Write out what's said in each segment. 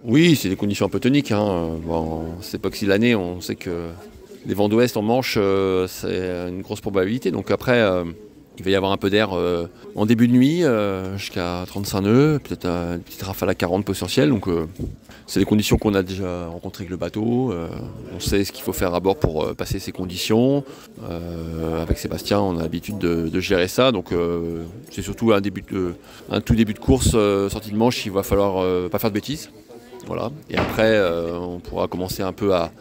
Oui, c'est des conditions un peu toniques, hein. Bon, c'est pas que si l'année, on sait que les vents d'ouest en Manche, c'est une grosse probabilité. Donc après, il va y avoir un peu d'air en début de nuit, jusqu'à 35 nœuds, peut-être une petite rafale à 40 potentiel. Donc c'est des conditions qu'on a déjà rencontrées avec le bateau. On sait ce qu'il faut faire à bord pour passer ces conditions. Avec Sébastien, on a l'habitude de gérer ça. Donc c'est surtout un tout début de course, sortie de Manche, il va falloir pas faire de bêtises. Voilà. Et après, on pourra commencer un peu à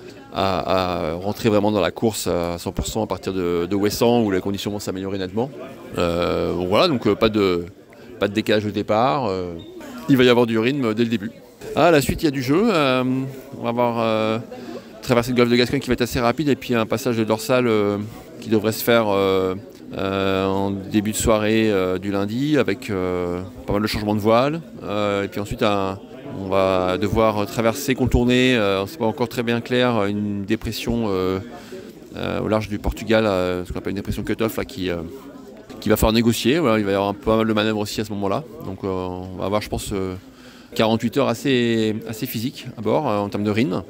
rentrer vraiment dans la course à 100% à partir de Ouessant où les conditions vont s'améliorer nettement. Voilà, donc pas de décalage au départ. Il va y avoir du rythme dès le début. À la suite, il y a du jeu. On va avoir traversée de golfe de Gascogne qui va être assez rapide et puis un passage de dorsale qui devrait se faire en début de soirée du lundi avec pas mal de changements de voile. Et puis ensuite, on va devoir traverser, contourner, c'est pas encore très bien clair, une dépression au large du Portugal, ce qu'on appelle une dépression cut-off là, qui va falloir négocier. Voilà, il va y avoir pas mal de manœuvres aussi à ce moment-là. Donc on va avoir, je pense, 48 heures assez physiques à bord en termes de RIN.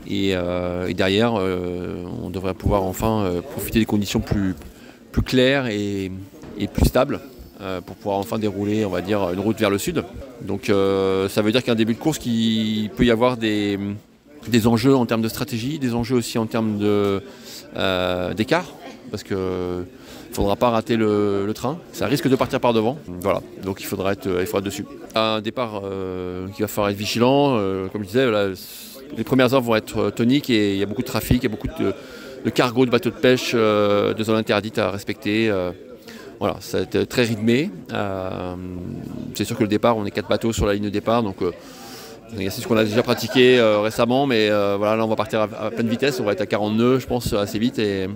Et derrière, on devrait pouvoir enfin profiter des conditions plus claires et plus stables. Pour pouvoir enfin dérouler, on va dire, une route vers le sud. Donc ça veut dire qu'un début de course qui peut y avoir des enjeux en termes de stratégie, des enjeux aussi en termes d'écart, parce qu'il ne faudra pas rater le train, ça risque de partir par devant. Voilà, donc il faudra être dessus. Un départ qui va falloir être vigilant, comme je disais, là, les premières heures vont être toniques et il y a beaucoup de trafic, il y a beaucoup de cargos, de bateaux de pêche, de zones interdites à respecter. Voilà, ça va être très rythmé. C'est sûr que le départ, on est 4 bateaux sur la ligne de départ, donc c'est ce qu'on a déjà pratiqué récemment, mais voilà, là on va partir à pleine vitesse, on va être à 40 nœuds, je pense, assez vite, et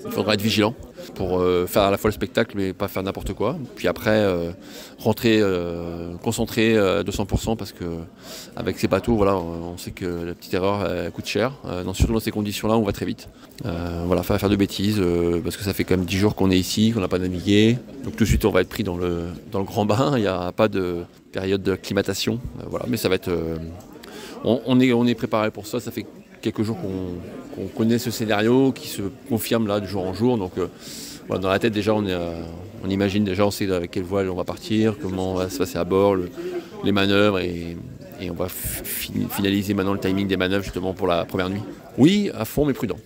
il faudra être vigilant pour faire à la fois le spectacle, mais pas faire n'importe quoi. Puis après, rentrer concentré de 100%, parce que avec ces bateaux, voilà, on sait que la petite erreur coûte cher. Surtout dans ces conditions-là, on va très vite. Voilà, faire de bêtises, parce que ça fait quand même 10 jours qu'on est ici, qu'on n'a pas navigué. Donc tout de suite, on va être pris dans le grand bain. Il n'y a pas de période d'acclimatation. Voilà, mais ça va être... on est préparé pour ça. Ça fait quelques jours qu'on connaît ce scénario qui se confirme là de jour en jour. Donc voilà, dans la tête déjà, on imagine déjà, on sait avec quelle voile on va partir, comment on va se passer à bord, les manœuvres, et on va finaliser maintenant le timing des manœuvres justement pour la première nuit. Oui, à fond mais prudent.